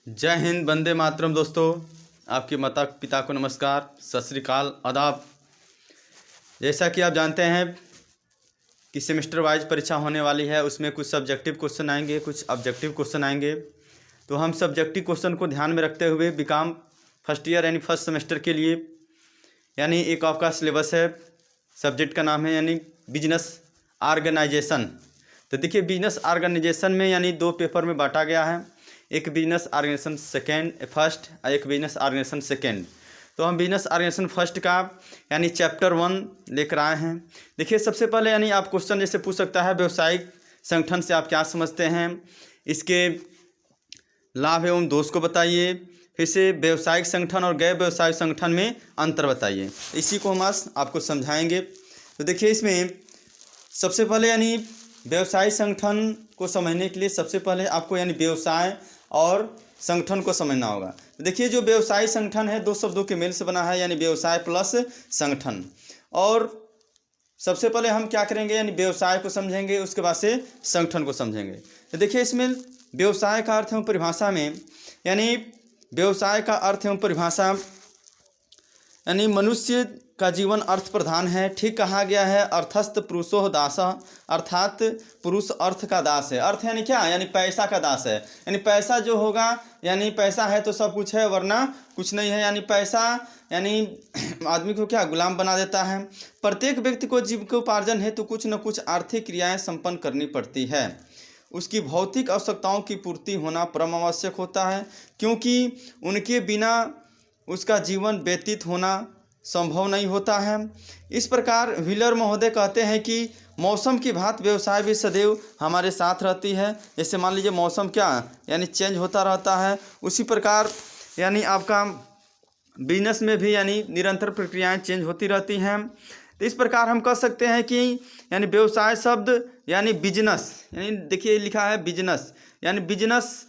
जय हिंद, वंदे मातरम। दोस्तों, आपके माता पिता को नमस्कार, सत श्री अकाल, आदाब। जैसा कि आप जानते हैं कि सेमेस्टर वाइज परीक्षा होने वाली है, उसमें कुछ सब्जेक्टिव क्वेश्चन आएंगे, कुछ ऑब्जेक्टिव क्वेश्चन आएंगे। तो हम सब्जेक्टिव क्वेश्चन को ध्यान में रखते हुए बीकॉम फर्स्ट ईयर यानी फर्स्ट सेमेस्टर के लिए यानी एक आपका सिलेबस है, सब्जेक्ट का नाम है यानी बिजनेस ऑर्गेनाइजेशन। तो देखिए, बिजनेस ऑर्गेनाइजेशन में यानी दो पेपर में बांटा गया है, एक बिजनेस ऑर्गेनाइजेशन फर्स्ट और एक बिजनेस ऑर्गेनाइजेशन सेकेंड। तो हम बिजनेस ऑर्गेनाइजेशन फर्स्ट का यानी चैप्टर 1 लेकर आए हैं। देखिए, सबसे पहले यानी आप क्वेश्चन जैसे पूछ सकता है, व्यावसायिक संगठन से आप क्या समझते हैं, इसके लाभ एवं दोष को बताइए। फिर से व्यावसायिक संगठन और गैर व्यावसायिक संगठन में अंतर बताइए। इसी को हम आज आपको समझाएंगे। तो देखिए, इसमें सबसे पहले यानी व्यवसायिक संगठन को समझने के लिए सबसे पहले आपको यानी व्यवसाय और संगठन को समझना होगा। तो देखिए, जो व्यवसायिक संगठन है दो शब्दों के मेल से बना है, यानी व्यवसाय प्लस संगठन। और सबसे पहले हम क्या करेंगे, यानी व्यवसाय को समझेंगे, उसके बाद से संगठन को समझेंगे। तो देखिए, इसमें व्यवसाय का अर्थ एवं परिभाषा में यानी व्यवसाय का अर्थ एवं परिभाषा यानी मनुष्य का जीवन अर्थ प्रधान है। ठीक कहा गया है, अर्थस्थ पुरुषो दास, अर्थात पुरुष अर्थ का दास है। अर्थ यानी क्या, यानी पैसा का दास है। यानी पैसा जो होगा, यानी पैसा है तो सब कुछ है, वरना कुछ नहीं है। यानी पैसा यानी आदमी को क्या गुलाम बना देता है। प्रत्येक व्यक्ति को जीविकोपार्जन हेतु कुछ न कुछ आर्थिक क्रियाएं संपन्न करनी पड़ती है। उसकी भौतिक आवश्यकताओं की पूर्ति होना परम आवश्यक होता है, क्योंकि उनके बिना उसका जीवन व्यतीत होना संभव नहीं होता है। इस प्रकार व्हीलर महोदय कहते हैं कि मौसम की भांति व्यवसाय भी सदैव हमारे साथ रहती है। जैसे मान लीजिए मौसम क्या यानी चेंज होता रहता है, उसी प्रकार यानी आपका बिजनेस में भी यानी निरंतर प्रक्रियाएं चेंज होती रहती हैं। तो इस प्रकार हम कह सकते हैं कि यानी व्यवसाय शब्द यानी बिजनेस, यानी देखिए लिखा है बिजनेस, यानी बिजनेस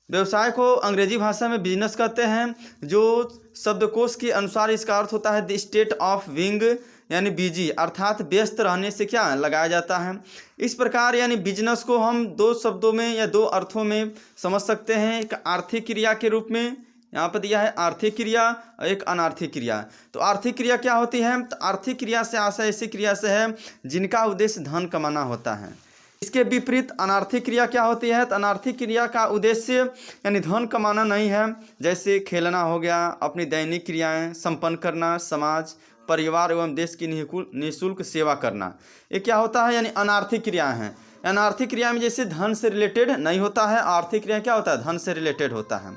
व्यवसाय को अंग्रेजी भाषा में बिजनेस कहते हैं, जो शब्दकोश के अनुसार इसका अर्थ होता है द स्टेट ऑफ बीइंग यानी बिजी, अर्थात व्यस्त रहने से क्या लगाया जाता है। इस प्रकार यानी बिजनेस को हम दो शब्दों में या दो अर्थों में समझ सकते हैं। एक आर्थिक क्रिया के रूप में यहाँ पर दिया है आर्थिक क्रिया और एक अनार्थिक क्रिया। तो आर्थिक क्रिया क्या होती है, तो आर्थिक क्रिया से आशय ऐसी क्रिया से है जिनका उद्देश्य धन कमाना होता है। इसके विपरीत अनार्थिक क्रिया क्या होती है, तो अनार्थिक क्रिया का उद्देश्य यानी धन कमाना नहीं है। जैसे खेलना हो गया, अपनी दैनिक क्रियाएं संपन्न करना, समाज परिवार एवं देश की निःशुल्क सेवा करना, ये क्या होता है यानी अनार्थिक क्रियाएं हैं। अनार्थिक क्रिया में जैसे धन से रिलेटेड नहीं होता है, आर्थिक क्रिया क्या होता है, धन से रिलेटेड होता है।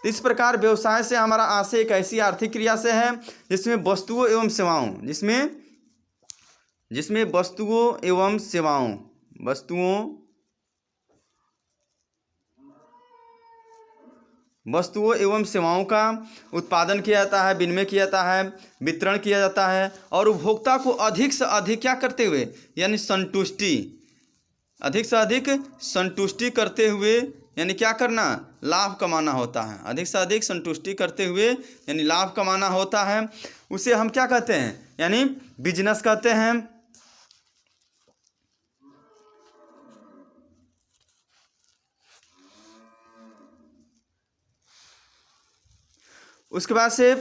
तो इस प्रकार व्यवसाय से हमारा आशय एक ऐसी आर्थिक क्रिया से है जिसमें वस्तुओं एवं सेवाओं जिसमें वस्तुओं एवं सेवाओं का उत्पादन किया जाता है, विनिमय किया जाता है, वितरण किया जाता है, और उपभोक्ता को अधिक से अधिक क्या करते हुए यानी अधिक से अधिक संतुष्टि करते हुए यानी क्या करना, लाभ कमाना होता है। अधिक से अधिक संतुष्टि करते हुए यानी लाभ कमाना होता है, उसे हम क्या कहते हैं, यानी बिजनेस कहते हैं। उसके बाद से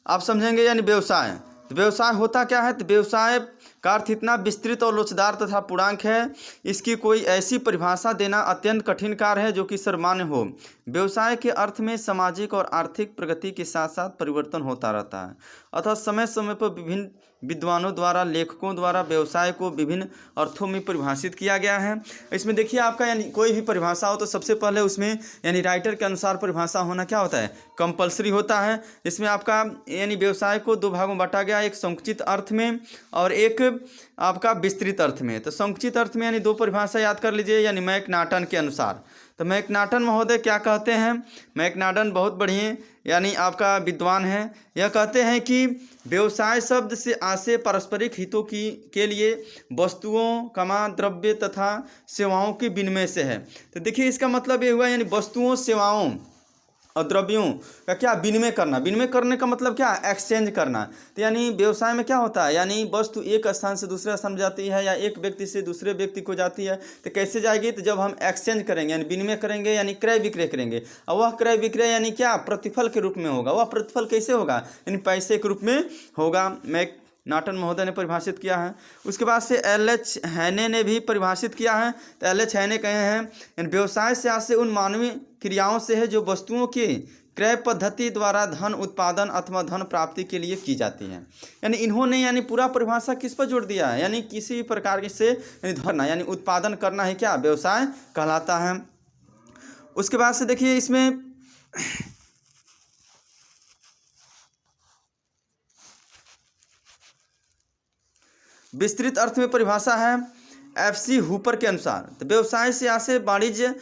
आप समझेंगे यानी व्यवसाय। तो व्यवसाय होता क्या है, तो व्यवसाय का अर्थ इतना विस्तृत और लोचदार तथा पूर्णांक है, इसकी कोई ऐसी परिभाषा देना अत्यंत कठिन कार्य है जो कि सर्वमान्य हो। व्यवसाय के अर्थ में सामाजिक और आर्थिक प्रगति के साथ साथ परिवर्तन होता रहता है, अतः समय समय पर विभिन्न विद्वानों द्वारा, लेखकों द्वारा व्यवसाय को विभिन्न अर्थों में परिभाषित किया गया है। इसमें देखिए, आपका यानी कोई भी परिभाषा हो तो सबसे पहले उसमें यानी राइटर के अनुसार परिभाषा होना क्या होता है, कंपलसरी होता है। इसमें आपका यानी व्यवसाय को दो भागों में बांटा गया, एक संकुचित अर्थ में और एक आपका विस्तृत अर्थ में। तो संकुचित अर्थ में यानी दो परिभाषा याद कर लीजिए, यानी मैकनाटन के अनुसार। तो मैकनाटन महोदय क्या कहते हैं, मैकनाटन बहुत बढ़िया यानी आपका विद्वान है। यह कहते हैं कि व्यवसाय शब्द से आशय पारस्परिक हितों के लिए वस्तुओं द्रव्य तथा सेवाओं के विनिमय से है। तो देखिए, इसका मतलब ये हुआ यानी वस्तुओं सेवाओं और द्रव्यों का क्या विनिमय करना। विनिमय करने का मतलब क्या, एक्सचेंज करना। तो यानी व्यवसाय में क्या होता है, यानी वस्तु एक स्थान से दूसरे स्थान में जाती है या एक व्यक्ति से दूसरे व्यक्ति को जाती है, तो कैसे जाएगी, तो जब हम एक्सचेंज करेंगे यानी विनिमय करेंगे यानी क्रय विक्रय करेंगे। और वह क्रय विक्रय यानी क्या, प्रतिफल के रूप में होगा। वह प्रतिफल कैसे होगा, यानी पैसे के रूप में होगा। मैकनाटन महोदय ने परिभाषित किया है। उसके बाद से एल.एच. हैने ने भी परिभाषित किया है। तो एल.एच. हैने कहे हैं व्यवसाय से आशय उन मानवीय क्रियाओं से है जो वस्तुओं की क्रय पद्धति द्वारा धन उत्पादन अथवा धन प्राप्ति के लिए की जाती है। यानी इन्होंने यानी पूरा परिभाषा किस पर जोड़ दिया है, यानी किसी भी प्रकार से धन यानी उत्पादन करना है क्या, व्यवसाय कहलाता है। उसके बाद से देखिए इसमें विस्तृत अर्थ में परिभाषा है एफ.सी. हुपर के अनुसार। तो व्यवसाय से आशय वाणिज्य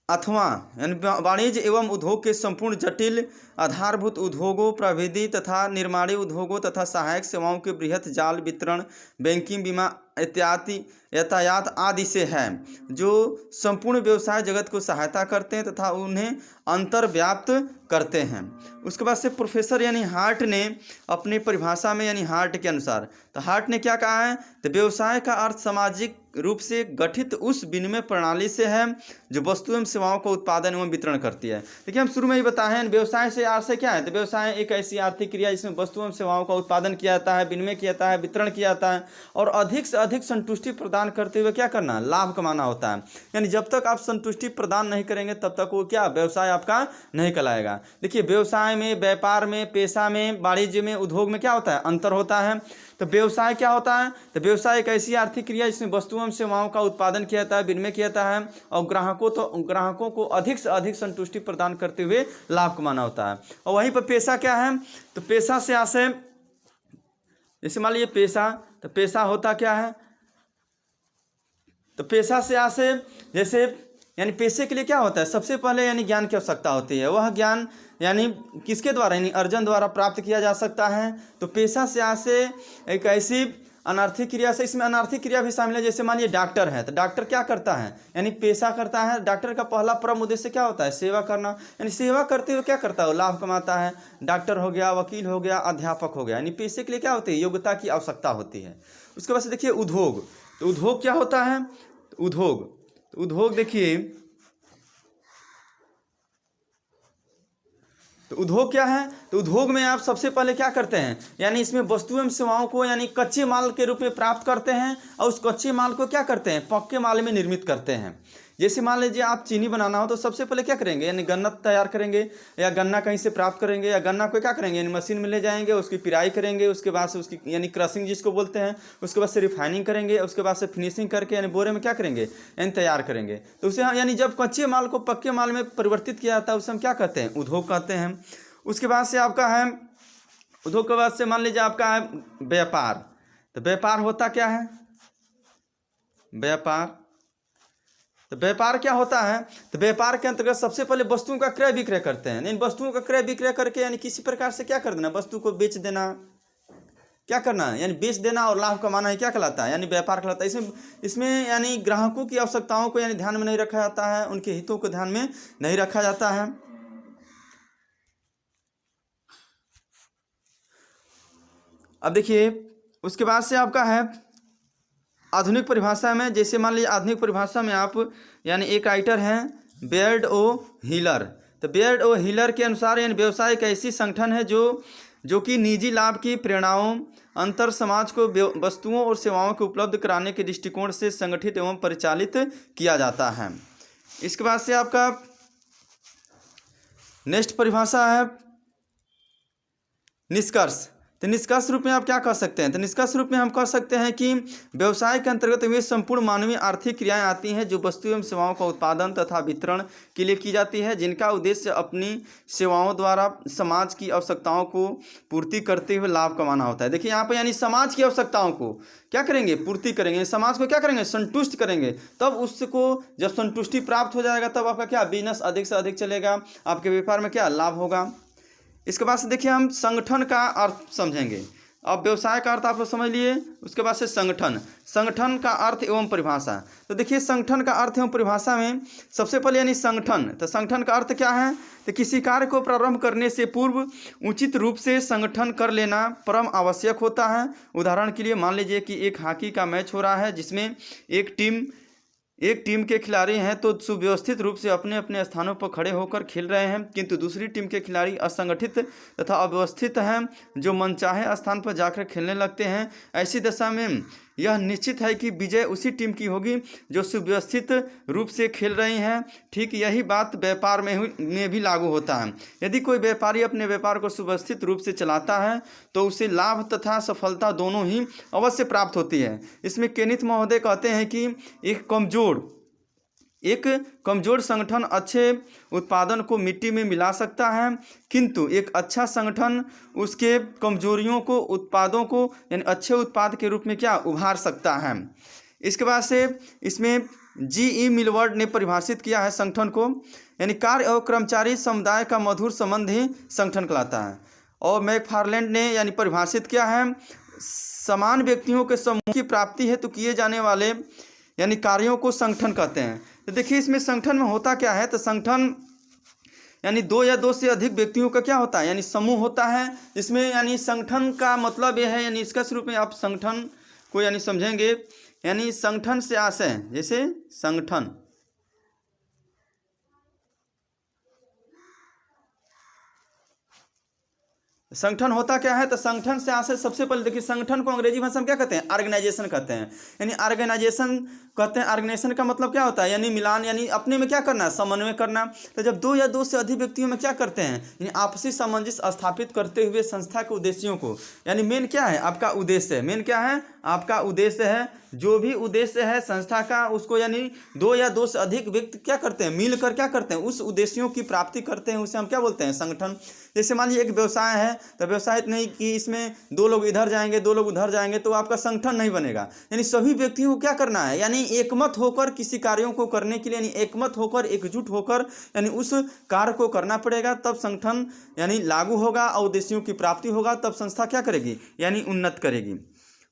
अथवा यानी वाणिज्य एवं उद्योग के संपूर्ण जटिल आधारभूत उद्योगों, प्रविधि तथा निर्माणी उद्योगों तथा सहायक सेवाओं के बृहत जाल, वितरण, बैंकिंग, बीमा इत्यादि, यातायात आदि से है, जो संपूर्ण व्यवसाय जगत को सहायता करते हैं तथा उन्हें अंतर्व्याप्त करते हैं। उसके बाद से प्रोफेसर यानी हार्ट ने अपनी परिभाषा में यानी हार्ट के अनुसार, तो हार्ट ने क्या कहा है, तो व्यवसाय का अर्थ सामाजिक रूप से गठित उस विनिमय प्रणाली से है जो वस्तु एवं सेवाओं का उत्पादन एवं वितरण करती है। देखिए हम शुरू में ही बताए हैं व्यवसाय से अर्थ से क्या है, तो व्यवसाय एक ऐसी आर्थिक क्रिया जिसमें वस्तु एवं सेवाओं का उत्पादन किया जाता है, विनिमय किया जाता है, वितरण किया जाता है और अधिक से अधिक संतुष्टि प्रदान करते हुए क्या करना, लाभ कमाना होता है। यानी जब तक आप संतुष्टि प्रदान नहीं करेंगे तब तक वो क्या, व्यवसाय आपका नहीं कहलाएगा। देखिए व्यवसाय में, व्यापार में, पेशा में, वाणिज्य में, उद्योग में क्या होता है, अंतर होता है। तो व्यवसाय क्या होता है, तो व्यवसाय एक ऐसी आर्थिक क्रिया जिसमें वस्तुओं एवं सेवाओं का उत्पादन किया जाता है, विनिमय किया जाता है और ग्राहकों को अधिक से अधिक संतुष्टि प्रदान करते हुए लाभ कमाना होता है। और वहीं पर पेशा क्या है, तो पेशा से आशय, जैसे मान लीजिए पेशा, तो पेशा होता क्या है, तो पेशा से आशय जैसे यानी पेशे के लिए क्या होता है, सबसे पहले यानी ज्ञान की आवश्यकता होती है। वह ज्ञान यानी किसके द्वारा, यानी अर्जन द्वारा प्राप्त किया जा सकता है। तो पेशा से आशय एक ऐसी अनार्थिक क्रिया से, इसमें अनार्थिक क्रिया भी शामिल है। जैसे मानिए डॉक्टर है, तो डॉक्टर क्या करता है, यानी पेशा करता है। डॉक्टर का पहला प्रमुख उद्देश्य क्या होता है, सेवा करना, यानी सेवा करते हुए क्या करता है, वो लाभ कमाता है। डॉक्टर हो गया, वकील हो गया, अध्यापक हो गया, यानी पेशे के लिए क्या होती है, योग्यता की आवश्यकता होती है। उसके बाद से देखिए उद्योग, तो उद्योग क्या होता है, उद्योग देखिए, तो उद्योग क्या है, तो उद्योग में आप सबसे पहले क्या करते हैं, यानी इसमें वस्तु एवं सेवाओं को यानी कच्चे माल के रूप में प्राप्त करते हैं और उस कच्चे माल को क्या करते हैं, पक्के माल में निर्मित करते हैं। जैसे मान लीजिए आप चीनी बनाना हो तो सबसे पहले क्या करेंगे, यानी गन्ना तैयार करेंगे या गन्ना कहीं से प्राप्त करेंगे या गन्ना को क्या करेंगे, यानी मशीन में ले जाएंगे, उसकी पिराई करेंगे, उसके बाद से उसकी यानी क्रशिंग जिसको बोलते हैं, उसके बाद से रिफाइनिंग करेंगे, उसके बाद से फिनिशिंग करके यानी बोरे में क्या करेंगे, यानी तैयार करेंगे। तो उसे यानी जब कच्चे माल को पक्के माल में परिवर्तित किया जाता है उसे हम क्या कहते हैं, उद्योग कहते हैं। उसके बाद से आपका है उद्योग के बाद से मान लीजिए आपका है व्यापार। तो व्यापार होता क्या है, व्यापार, तो व्यापार क्या होता है, तो व्यापार के अंतर्गत सबसे पहले वस्तुओं का क्रय विक्रय करते हैं। इन वस्तुओं का क्रय विक्रय करके यानी किसी प्रकार से क्या कर देना, वस्तु को बेच देना, क्या करना है, यानी बेच देना और लाभ कमाना है, क्या कहलाता है, यानी व्यापार कहलाता है। इसमें यानी ग्राहकों की आवश्यकताओं को यानी ध्यान में नहीं रखा जाता है, उनके हितों को ध्यान में नहीं रखा जाता है। अब देखिए उसके बाद से आपका है आधुनिक परिभाषा में, जैसे मान लीजिए आधुनिक परिभाषा में आप यानी एक राइटर हैं बेयर्ड ओ हिलर। तो बेयर्ड ओ हिलर के अनुसार यानी व्यवसाय एक ऐसी संगठन है जो कि निजी लाभ की प्रेरणाओं, अंतर समाज को वस्तुओं और सेवाओं को उपलब्ध कराने के दृष्टिकोण से संगठित एवं परिचालित किया जाता है। इसके बाद से आपका नेक्स्ट परिभाषा है निष्कर्ष। तो निष्कर्ष रूप में आप क्या कह सकते हैं, तो निष्कर्ष रूप में हम कह सकते हैं कि व्यवसाय के अंतर्गत वे संपूर्ण मानवीय आर्थिक क्रियाएं आती हैं जो वस्तु एवं सेवाओं का उत्पादन तथा वितरण के लिए की जाती है, जिनका उद्देश्य अपनी सेवाओं द्वारा समाज की आवश्यकताओं को पूर्ति करते हुए लाभ कमाना होता है। देखिए यहाँ पर यानी समाज की आवश्यकताओं को क्या करेंगे, पूर्ति करेंगे, समाज को क्या करेंगे, संतुष्ट करेंगे। तब उसको जब संतुष्टि प्राप्त हो जाएगा तब आपका क्या बिजनेस अधिक से अधिक चलेगा, आपके व्यापार में क्या लाभ होगा। इसके बाद से देखिए हम संगठन का अर्थ समझेंगे। अब व्यवसाय का अर्थ आप लोग समझ लिए। उसके बाद से संगठन, संगठन का अर्थ एवं परिभाषा। तो देखिए संगठन का अर्थ एवं परिभाषा में सबसे पहले यानी संगठन, तो संगठन का अर्थ क्या है, तो किसी कार्य को प्रारंभ करने से पूर्व उचित रूप से संगठन कर लेना परम आवश्यक होता है। उदाहरण के लिए मान लीजिए कि एक हॉकी का मैच हो रहा है जिसमें एक टीम के खिलाड़ी हैं तो सुव्यवस्थित रूप से अपने अपने स्थानों पर खड़े होकर खेल रहे हैं, किंतु दूसरी टीम के खिलाड़ी असंगठित तथा अव्यवस्थित हैं जो मनचाहे स्थान पर जाकर खेलने लगते हैं। ऐसी दशा में यह निश्चित है कि विजय उसी टीम की होगी जो सुव्यवस्थित रूप से खेल रही हैं। ठीक यही बात व्यापार में भी लागू होता है। यदि कोई व्यापारी अपने व्यापार को सुव्यवस्थित रूप से चलाता है तो उसे लाभ तथा सफलता दोनों ही अवश्य प्राप्त होती है। इसमें केनिथ महोदय कहते हैं कि एक कमजोर संगठन अच्छे उत्पादन को मिट्टी में मिला सकता है, किंतु एक अच्छा संगठन उसके कमजोरियों को उत्पादों को यानी अच्छे उत्पाद के रूप में क्या उभार सकता है। इसके बाद से इसमें जी.ई. मिलवर्ड ने परिभाषित किया है संगठन को, यानी कार्य और कर्मचारी समुदाय का मधुर संबंध ही संगठन कहलाता है। और मैकफार्लैंड ने यानी परिभाषित किया है समान व्यक्तियों के समूह की प्राप्ति हेतु किए जाने वाले यानी कार्यों को संगठन कहते हैं। तो देखिए इसमें संगठन में होता क्या है, तो संगठन यानी दो या दो से अधिक व्यक्तियों का क्या होता है यानी समूह होता है। इसमें यानी संगठन का मतलब यह है, यानी इसका रूप में आप संगठन को यानी समझेंगे, यानी संगठन से आशय, जैसे संगठन होता क्या है, तो संगठन से आशय सबसे पहले देखिए संगठन को अंग्रेजी भाषा में क्या कहते हैं, ऑर्गेनाइजेशन कहते हैं। यानी ऑर्गेनाइजेशन कहते हैं, ऑर्गेनाइजेशन का मतलब क्या होता है यानी मिलान, यानी अपने में क्या करना, समन्वय करना। तो जब दो या दो से अधिक व्यक्तियों में क्या करते हैं यानी आपसी सामंजस्य स्थापित करते हुए संस्था के उद्देश्यों को, यानी मेन क्या है आपका उद्देश्य है, मेन क्या है आपका उद्देश्य है, जो भी उद्देश्य है संस्था का उसको यानी दो या दो से अधिक व्यक्ति क्या करते हैं मिलकर क्या करते हैं उस उद्देश्यों की प्राप्ति करते हैं, उसे हम क्या बोलते हैं संगठन। जैसे मान लीजिए एक व्यवसाय है, तो व्यवसाय नहीं कि इसमें दो लोग इधर जाएंगे दो लोग उधर जाएंगे तो आपका संगठन नहीं बनेगा। यानी सभी व्यक्तियों को क्या करना है यानी एकमत होकर किसी कार्यों को करने के लिए यानी एकमत होकर एकजुट होकर यानी उस कार्य को करना पड़ेगा, तब संगठन यानी लागू होगा और उद्देश्यों की प्राप्ति होगा, तब संस्था क्या करेगी यानी उन्नत करेगी।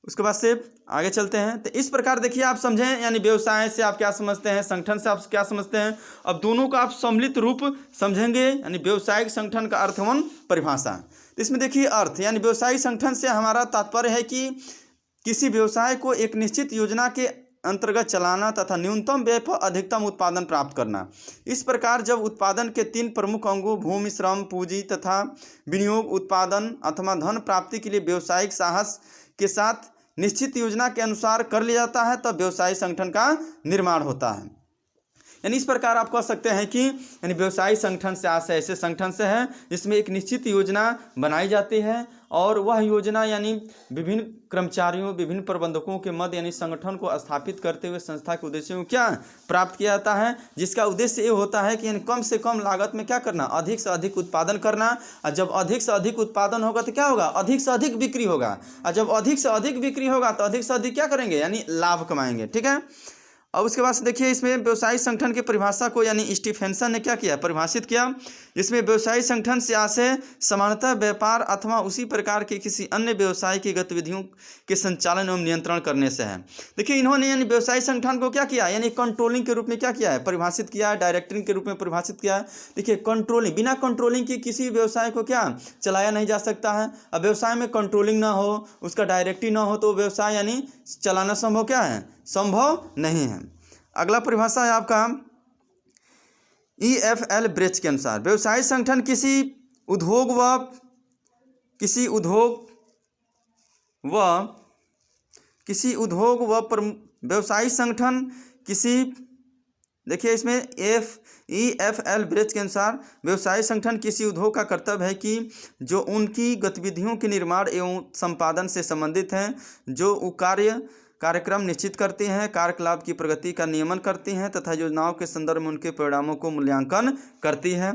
उसके बाद से आगे चलते हैं। तो इस प्रकार देखिए आप समझें यानी व्यवसाय से आप क्या समझते हैं, संगठन से आप क्या समझते हैं। अब दोनों का आप सम्मिलित रूप समझेंगे यानी व्यवसायिक संगठन का अर्थ एवं परिभाषा। तो इसमें देखिए अर्थ यानी व्यवसायिक संगठन से हमारा तात्पर्य है कि किसी व्यवसाय को एक निश्चित योजना के अंतर्गत चलाना तथा न्यूनतम व्यय पर अधिकतम उत्पादन प्राप्त करना। इस प्रकार जब उत्पादन के तीन प्रमुख अंगों भूमि श्रम पूंजी तथा विनियोग उत्पादन अथवा धन प्राप्ति के लिए व्यवसायिक साहस के साथ निश्चित योजना के अनुसार कर लिया जाता है, तब व्यवसायिक संगठन का निर्माण होता है। यानी इस प्रकार आप कह सकते हैं कि यानी व्यवसायिक संगठन से आशय ऐसे संगठन से है जिसमें एक निश्चित योजना बनाई जाती है और वह योजना यानी विभिन्न कर्मचारियों विभिन्न प्रबंधकों के मध्य यानी संगठन को स्थापित करते हुए संस्था के उद्देश्यों को क्या प्राप्त किया जाता है, जिसका उद्देश्य ये होता है कि यानी कम से कम लागत में क्या करना अधिक से अधिक उत्पादन करना। और जब अधिक से अधिक उत्पादन होगा तो क्या होगा अधिक से अधिक बिक्री होगा, और जब अधिक से अधिक बिक्री होगा तो अधिक से अधिक क्या करेंगे यानी लाभ कमाएंगे। ठीक है। अब उसके बाद से देखिए इसमें व्यवसायिक संगठन की परिभाषा को यानी स्टीफेंसन ने क्या किया परिभाषित किया। इसमें व्यवसायिक संगठन से आशय सामान्यतः व्यापार अथवा उसी प्रकार के किसी अन्य व्यवसाय की गतिविधियों के संचालन एवं नियंत्रण करने से है। देखिए इन्होंने यानी व्यवसायिक संगठन को क्या किया यानी कंट्रोलिंग के रूप में क्या किया है परिभाषित किया है, डायरेक्टिंग के रूप में परिभाषित किया है। देखिए कंट्रोलिंग, बिना कंट्रोलिंग के किसी व्यवसाय को क्या चलाया नहीं जा सकता है। अब व्यवसाय में कंट्रोलिंग ना हो उसका डायरेक्टिंग ना हो तो व्यवसाय यानी चलाना संभव क्या है संभव नहीं है। अगला परिभाषा है आपका EFL ब्रेच के अनुसार व्यवसायिक संगठन किसी उद्योग व व्यवसायिक संगठन किसी देखिए इसमें EFL ब्रेच के अनुसार व्यवसायिक संगठन किसी उद्योग का कर्तव्य है कि जो उनकी गतिविधियों के निर्माण एवं संपादन से संबंधित हैं, जो कार्यक्रम निश्चित करती हैं, कार्यकलाप की प्रगति का नियमन करती हैं तथा योजनाओं के संदर्भ में उनके परिणामों को मूल्यांकन करती है।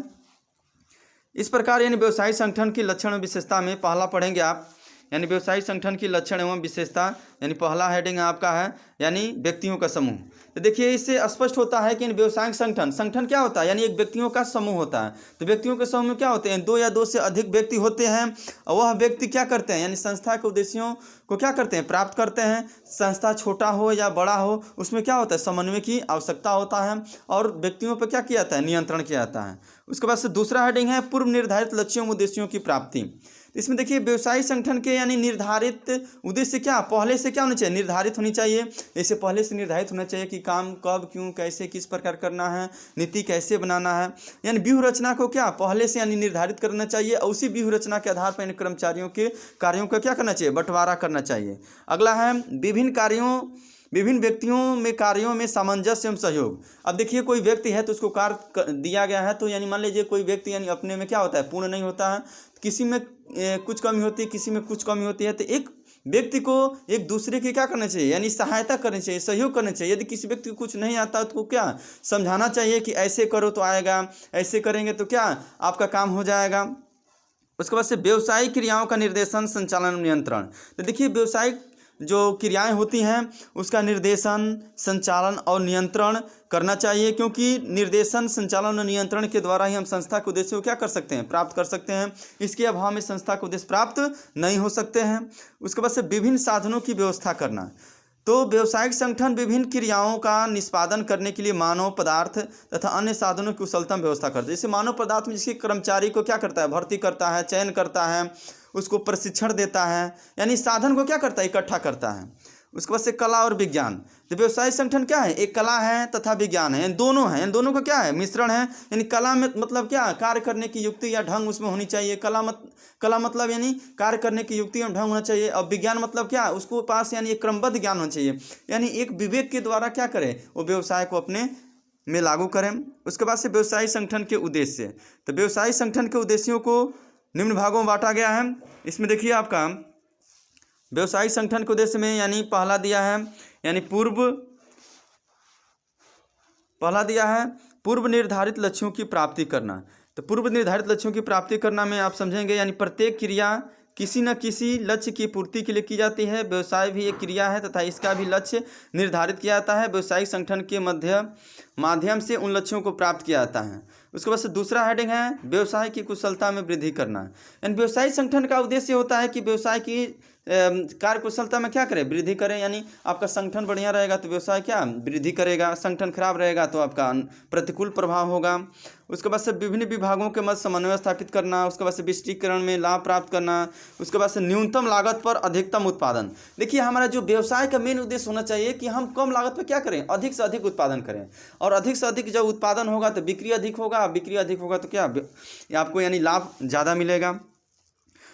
इस प्रकार यानी व्यवसायिक संगठन की लक्षण और विशेषता में पहला पढ़ेंगे आप यानी व्यवसायिक संगठन की लक्षण एवं विशेषता, यानी पहला हेडिंग आपका है यानी व्यक्तियों का समूह। तो देखिए इससे स्पष्ट होता है कि व्यवसायिक संगठन क्या होता है, यानी एक व्यक्तियों का समूह होता है। तो व्यक्तियों के समूह में क्या होते हैं, 2 या 2 से अधिक व्यक्ति होते हैं और वह व्यक्ति क्या करते हैं, यानी संस्था के उद्देश्यों को क्या करते हैं, प्राप्त करते हैं। संस्था छोटा हो या बड़ा हो, उसमें क्या होता है, समन्वय की आवश्यकता होता है और व्यक्तियों पर क्या किया जाता है, नियंत्रण किया जाता है। उसके बाद से दूसरा हेडिंग है पूर्व निर्धारित लक्ष्यों उद्देश्यों की प्राप्ति। इसमें देखिए व्यवसायिक संगठन के यानी निर्धारित उद्देश्य क्या पहले से क्या होना चाहिए, निर्धारित होनी चाहिए। जैसे पहले से निर्धारित होना चाहिए कि काम कब, क्यों, कैसे, किस प्रकार करना है, नीति कैसे बनाना है। यानी व्यूह रचना को क्या पहले से यानी निर्धारित करना चाहिए और उसी व्यूह रचना के आधार पर कर्मचारियों के कार्यों का क्या करना चाहिए, बंटवारा करना चाहिए। अगला है विभिन्न व्यक्तियों में कार्यों में सामंजस्य एवं सहयोग। अब देखिए कोई व्यक्ति है तो उसको कार्य दिया गया है, तो यानी मान लीजिए कोई व्यक्ति यानी अपने में क्या होता है, पूर्ण नहीं होता है, किसी में कुछ कमी होती है, किसी में कुछ कमी होती है। तो एक व्यक्ति को एक दूसरे की क्या करना चाहिए, यानी सहायता करनी चाहिए, सहयोग करना चाहिए। यदि किसी व्यक्ति को कुछ नहीं आता तो क्या समझाना चाहिए कि ऐसे करो तो आएगा, ऐसे करेंगे तो क्या आपका काम हो जाएगा। उसके बाद से व्यवसायिक क्रियाओं का निर्देशन, संचालन, नियंत्रण। तो देखिए व्यवसायिक जो क्रियाएं होती हैं उसका निर्देशन, संचालन और नियंत्रण करना चाहिए, क्योंकि निर्देशन, संचालन और नियंत्रण के द्वारा ही हम संस्था के उद्देश्य को क्या कर सकते हैं, प्राप्त कर सकते हैं। इसके अभाव में संस्था के उद्देश्य प्राप्त नहीं हो सकते हैं। उसके बाद से विभिन्न साधनों की व्यवस्था करना। तो व्यवसायिक संगठन विभिन्न क्रियाओं का निष्पादन करने के लिए मानव पदार्थ तथा अन्य साधनों की कुशलतम व्यवस्था करते हैं। जैसे मानव पदार्थ में जिसके कर्मचारी को क्या करता है, भर्ती करता है, चयन करता है, उसको प्रशिक्षण देता है, यानी साधन को क्या करता है, इकट्ठा करता है। उसके बाद से कला और विज्ञान। तो व्यवसायिक संगठन क्या है, एक कला है तथा विज्ञान है, इन दोनों है, इन दोनों का क्या है, मिश्रण है। यानी कला में मतलब क्या, कार्य करने की युक्ति या ढंग उसमें होनी चाहिए। कला मतलब यानी कार्य करने की युक्ति और ढंग होना चाहिए। और विज्ञान मतलब क्या, उसको पास यानी एक क्रमबद्ध ज्ञान होना चाहिए, यानी एक विवेक के द्वारा क्या करे, वो व्यवसाय को अपने में लागू करें। उसके बाद से व्यवसायिक संगठन के उद्देश्य। तो व्यवसायिक संगठन के उद्देश्यों को निम्न भागों में बांटा गया है। इसमें देखिए आपका व्यवसायिक संगठन के उद्देश्य में यानी पहला दिया है यानी पूर्व निर्धारित लक्ष्यों की प्राप्ति करना। तो पूर्व निर्धारित लक्ष्यों की प्राप्ति करना में आप समझेंगे यानी प्रत्येक क्रिया किसी न किसी लक्ष्य की पूर्ति के लिए की जाती है। व्यवसाय भी एक क्रिया है तथा इसका भी लक्ष्य निर्धारित किया जाता है। व्यवसायिक संगठन के माध्यम से उन लक्ष्यों को प्राप्त किया जाता है। उसके बाद से दूसरा हेडिंग है व्यवसाय की कुशलता में वृद्धि करना। यानी व्यवसायिक संगठन का उद्देश्य होता है कि व्यवसाय की कार्य कुशलता में क्या करें, वृद्धि करें। यानी आपका संगठन बढ़िया रहेगा तो व्यवसाय क्या वृद्धि करेगा, संगठन खराब रहेगा तो आपका प्रतिकूल प्रभाव होगा। उसके बाद से विभिन्न विभागों के मध्य समन्वय स्थापित करना। उसके बाद से विस्तीर्ण में लाभ प्राप्त करना। उसके बाद से न्यूनतम लागत पर अधिकतम उत्पादन। देखिए हमारा जो व्यवसाय का मेन उद्देश्य होना चाहिए कि हम कम लागत पर क्या करें, अधिक से अधिक उत्पादन करें। और अधिक से अधिक जब उत्पादन होगा तो बिक्री अधिक होगा, बिक्री अधिक होगा तो क्या आपको यानी लाभ ज़्यादा मिलेगा।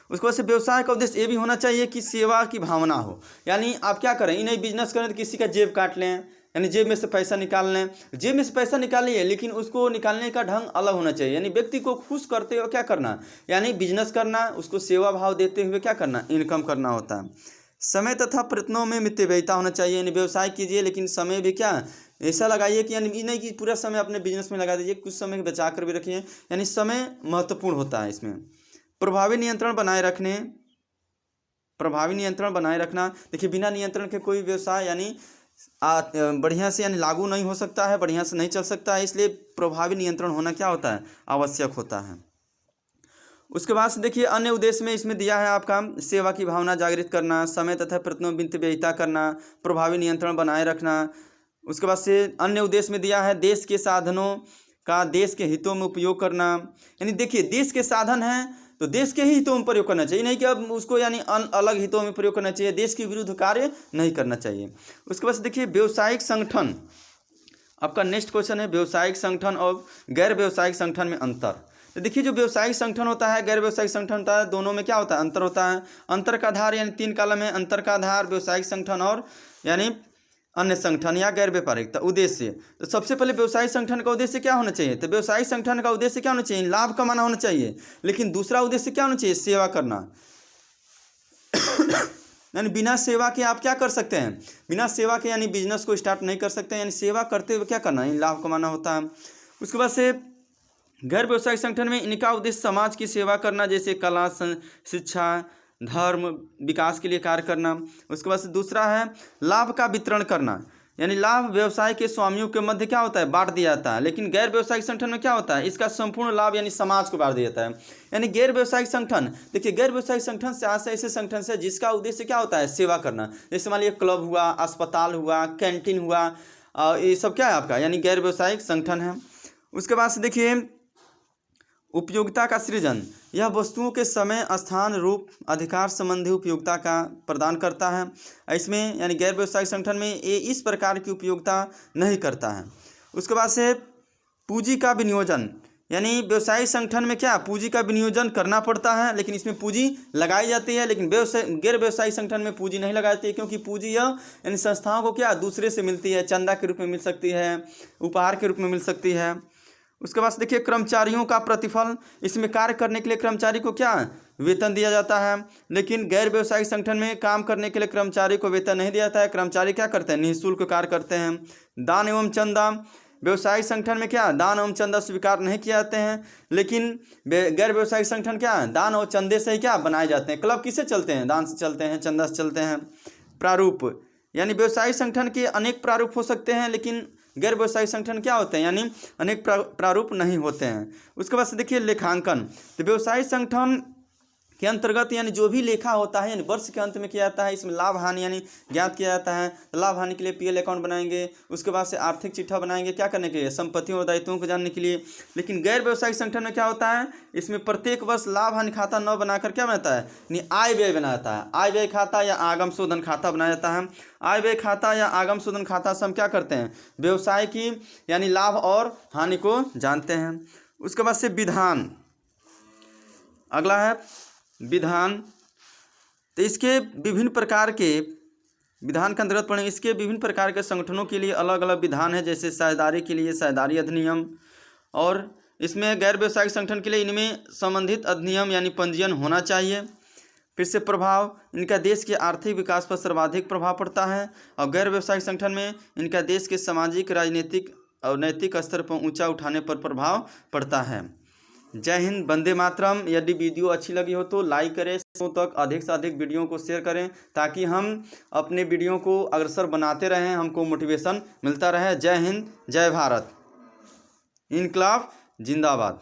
उसके बाद से व्यवसाय का उद्देश्य ये भी होना चाहिए कि सेवा की भावना हो। यानी आप क्या करें, ही नहीं बिजनेस करें तो किसी का जेब काट लें, यानी जेब में से पैसा निकाल लें। जेब में से पैसा निकालिए लेकिन उसको निकालने का ढंग अलग होना चाहिए। यानी व्यक्ति को खुश करते हुए क्या करना, यानी बिजनेस करना, उसको सेवा भाव देते हुए क्या करना, इनकम करना होता है। समय तथा प्रयत्नों में मितव्ययिता होना चाहिए। यानी व्यवसाय कीजिए लेकिन समय भी क्या ऐसा लगाइए कि यानी नहीं कि पूरा समय अपने बिजनेस में लगा दीजिए, कुछ समय बचा कर भी रखिए। यानी समय महत्वपूर्ण होता है इसमें। प्रभावी नियंत्रण बनाए रखना। देखिए बिना नियंत्रण के कोई व्यवसाय यानी बढ़िया से यानी लागू नहीं हो सकता है, बढ़िया से नहीं चल सकता है। इसलिए प्रभावी नियंत्रण होना क्या होता है, आवश्यक होता है। उसके बाद से देखिए अन्य उद्देश्य में इसमें दिया है आपका सेवा की भावना जागृत करना, समय तथा प्रयत्नों में मितव्ययिता करना, प्रभावी नियंत्रण बनाए रखना। उसके बाद से अन्य उद्देश्य में दिया है देश के साधनों का देश के हितों में उपयोग करना। यानी देखिए देश के साधन हैं तो देश के ही हितों में प्रयोग करना चाहिए, नहीं कि अब उसको यानी अलग हितों में प्रयोग करना चाहिए, देश के विरुद्ध कार्य नहीं करना चाहिए। उसके बाद देखिए व्यवसायिक संगठन, आपका नेक्स्ट क्वेश्चन है व्यवसायिक संगठन और गैर व्यवसायिक संगठन में अंतर। तो देखिए जो व्यवसायिक संगठन होता है, गैर व्यवसायिक संगठन होता है, दोनों में क्या होता है, अंतर होता है। अंतर का आधार यानी 3 कॉलम है, अंतर का आधार व्यवसायिक संगठन और यानी अन्य संगठन या गैर व्यापारिक। उद्देश्य, तो सबसे पहले व्यवसायिक संगठन का उद्देश्य क्या होना चाहिए, तो व्यवसायिक संगठन का उद्देश्य क्या होना चाहिए, लाभ कमाना होना चाहिए। लेकिन दूसरा उद्देश्य क्या होना चाहिए, सेवा करना। यानी बिना सेवा के आप क्या कर सकते हैं, बिना सेवा के यानी बिजनेस को स्टार्ट नहीं कर सकते, यानी सेवा करते हुए क्या करना है, लाभ कमाना होता है। उसके बाद से गैर व्यवसायिक संगठन में इनका उद्देश्य समाज की सेवा करना, जैसे कला, शिक्षा, धर्म विकास के लिए कार्य करना। उसके बाद से दूसरा है लाभ का वितरण करना, यानी लाभ व्यवसाय के स्वामियों के मध्य क्या होता है, बांट दिया जाता है। लेकिन गैर व्यवसायिक संगठन में क्या होता है, इसका संपूर्ण लाभ यानी समाज को बांट दिया जाता है। यानी गैर व्यवसायिक संगठन, देखिए गैर व्यवसायिक संगठन से आज ऐसे संगठन से जिसका उद्देश्य क्या होता है, सेवा करना। जैसे मान लीजिए क्लब हुआ, अस्पताल हुआ, कैंटीन हुआ, ये सब क्या है आपका, यानी गैर व्यवसायिक संगठन है। उसके बाद से देखिए उपयोगिता का सृजन, यह वस्तुओं के समय, स्थान, रूप, अधिकार संबंधी उपयोगिता का प्रदान करता है। इसमें यानी गैर व्यवसायिक संगठन में ये इस प्रकार की उपयोगिता नहीं करता है। उसके बाद से पूंजी का विनियोजन, यानी व्यवसायिक संगठन में क्या पूंजी का विनियोजन करना पड़ता है, लेकिन इसमें पूंजी लगाई जाती है। लेकिन गैर व्यवसायिक संगठन में पूंजी नहीं लगाई जाती है, क्योंकि पूंजी यह यानी संस्थाओं को क्या दूसरे से मिलती है, चंदा के रूप में मिल सकती है, उपहार के रूप में मिल सकती है। उसके बाद देखिए कर्मचारियों का प्रतिफल, इसमें कार्य करने के लिए कर्मचारी को क्या वेतन दिया जाता है। लेकिन गैर व्यवसायिक संगठन में काम करने के लिए कर्मचारी को वेतन नहीं दिया जाता है, कर्मचारी क्या करते हैं, निःशुल्क कार्य करते हैं। दान एवं चंदा, व्यवसायिक संगठन में क्या दान एवं चंदा स्वीकार नहीं किए जाते हैं, लेकिन गैर व्यवसायिक संगठन क्या दान और चंदे से ही क्या बनाए जाते हैं। क्लब किससे चलते हैं, दान से चलते हैं, चंदा से चलते हैं। प्रारूप, यानी व्यवसायिक संगठन के अनेक प्रारूप हो सकते हैं, लेकिन गैर व्यवसायिक संगठन क्या होते हैं, यानी अनेक प्रारूप नहीं होते हैं। उसके बाद से देखिए लेखांकन, तो व्यवसायिक संगठन के अंतर्गत यानी जो भी लेखा होता है यानी वर्ष के अंत में किया जाता है, इसमें लाभ हानि यानी ज्ञात किया जाता है। लाभ हानि के लिए पीएल अकाउंट बनाएंगे, उसके बाद से आर्थिक चिट्ठा बनाएंगे, क्या करने के लिए, संपत्तियों और दायित्वों को जानने के लिए। लेकिन गैर व्यवसायिक संगठन में क्या होता है, इसमें प्रत्येक वर्ष लाभ हानि खाता न बनाकर क्या बनाता है, यानी आय व्यय बना जाता है। आय व्यय खाता या आगम शोधन खाता बनाया जाता है। आय व्यय खाता या आगम शोधन खाता से हम क्या करते हैं, व्यवसाय की यानी लाभ और हानि को जानते हैं। उसके बाद से विधान, अगला है विधान, तो इसके विभिन्न प्रकार के विधान के अंतर्गत पढ़ें। इसके विभिन्न प्रकार के संगठनों के लिए अलग अलग विधान है, जैसे साझेदारी के लिए साझेदारी अधिनियम, और इसमें गैर व्यवसायिक संगठन के लिए इनमें संबंधित अधिनियम यानी पंजीयन होना चाहिए। फिर से प्रभाव, इनका देश के आर्थिक विकास पर सर्वाधिक प्रभाव पड़ता है, और गैर व्यवसायिक संगठन में इनका देश के सामाजिक, राजनीतिक और नैतिक स्तर पर ऊंचा उठाने पर प्रभाव पड़ता है। जय हिंद, वंदे मातरम। यदि वीडियो अच्छी लगी हो तो लाइक करें, तक अधिक से अधिक वीडियो को शेयर करें, ताकि हम अपने वीडियो को अग्रसर बनाते रहें, हमको मोटिवेशन मिलता रहे। जय हिंद, जय भारत, इनकलाब जिंदाबाद।